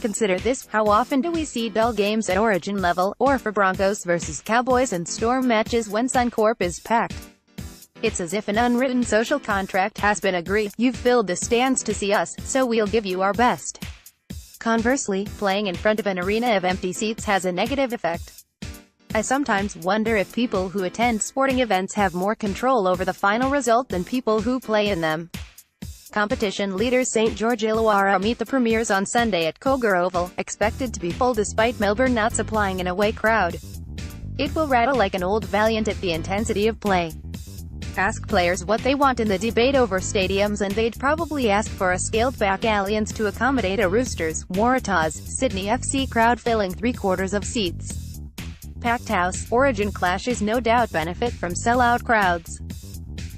consider this: how often do we see dull games at Origin level, or for Broncos vs Cowboys and Storm matches when Suncorp is packed? It's as if an unwritten social contract has been agreed. You've filled the stands to see us, so we'll give you our best. Conversely, playing in front of an arena of empty seats has a negative effect. I sometimes wonder if people who attend sporting events have more control over the final result than people who play in them. Competition leaders St George Illawarra meet the Premiers on Sunday at Cougar Oval, expected to be full despite Melbourne not supplying an away crowd. It will rattle like an old Valiant at the intensity of play. Ask players what they want in the debate over stadiums and they'd probably ask for a scaled-back Allianz to accommodate a Roosters, Waratahs, Sydney FC crowd filling 3/4 of seats. Packed house, Origin clashes no doubt benefit from sellout crowds.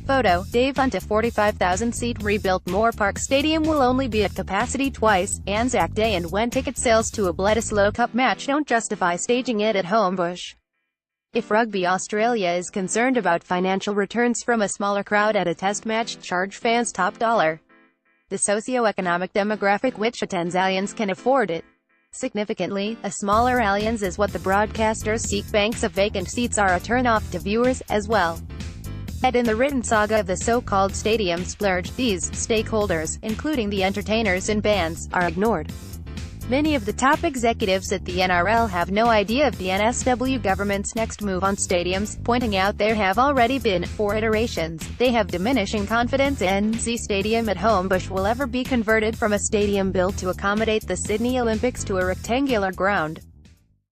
Photo, Dave Hunt. A 45,000-seat rebuilt Moore Park Stadium will only be at capacity twice, Anzac Day and when ticket sales to a Bledisloe Cup match don't justify staging it at Homebush. If Rugby Australia is concerned about financial returns from a smaller crowd at a test match, charge fans top dollar. The socio-economic demographic which attends Allianz can afford it. Significantly, a smaller Allianz is what the broadcasters seek. Banks of vacant seats are a turn-off to viewers, as well. Yet in the written saga of the so-called stadium splurge, these stakeholders, including the entertainers and bands, are ignored. Many of the top executives at the NRL have no idea of the NSW government's next move on stadiums, pointing out there have already been 4 iterations. They have diminishing confidence NZ Stadium at Homebush will ever be converted from a stadium built to accommodate the Sydney Olympics to a rectangular ground.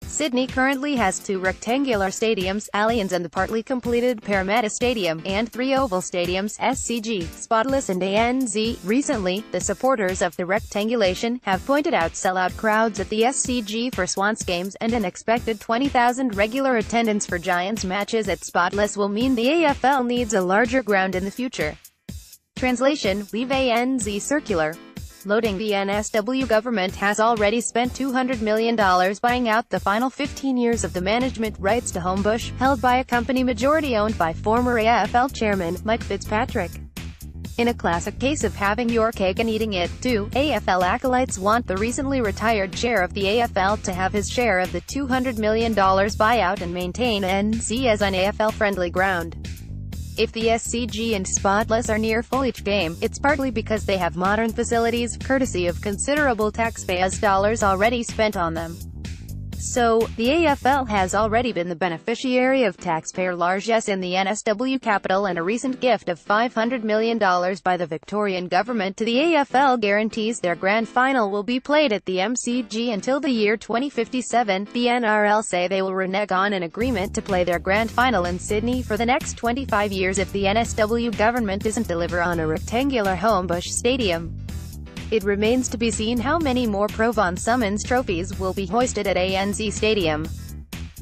Sydney currently has 2 rectangular stadiums, Allianz and the partly completed Parramatta Stadium, and 3 oval stadiums, SCG, Spotless and ANZ. Recently, the supporters of the rectangulation have pointed out sellout crowds at the SCG for Swans games, and an expected 20,000 regular attendance for Giants matches at Spotless will mean the AFL needs a larger ground in the future. Translation, leave ANZ circular. Loading. The NSW government has already spent $200 million buying out the final 15 years of the management rights to Homebush, held by a company majority owned by former AFL chairman, Mike Fitzpatrick. In a classic case of having your cake and eating it, too, AFL acolytes want the recently retired chair of the AFL to have his share of the $200 million buyout and maintain NZ as an AFL-friendly ground. If the SCG and Spotless are near full each game, it's partly because they have modern facilities, courtesy of considerable taxpayers' dollars already spent on them. So, the AFL has already been the beneficiary of taxpayer largesse in the NSW capital, and a recent gift of $500 million by the Victorian government to the AFL guarantees their grand final will be played at the MCG until the year 2057. The NRL say they will renege on an agreement to play their grand final in Sydney for the next 25 years if the NSW government doesn't deliver on a rectangular Homebush stadium. It remains to be seen how many more Provan Summons trophies will be hoisted at ANZ Stadium.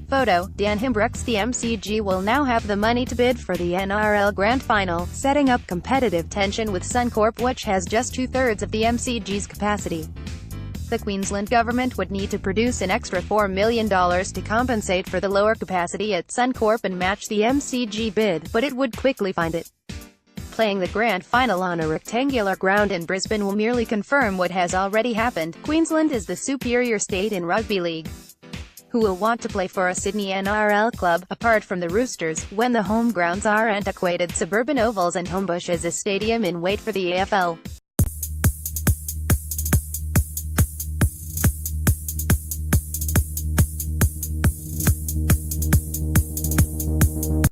Photo, Dan Himbrooks. The MCG will now have the money to bid for the NRL Grand Final, setting up competitive tension with Suncorp, which has just 2/3 of the MCG's capacity. The Queensland government would need to produce an extra $4 million to compensate for the lower capacity at Suncorp and match the MCG bid, but it would quickly find it. Playing the grand final on a rectangular ground in Brisbane will merely confirm what has already happened. Queensland is the superior state in rugby league. Who will want to play for a Sydney NRL club, apart from the Roosters, when the home grounds are antiquated suburban ovals and Homebush is a stadium in wait for the AFL?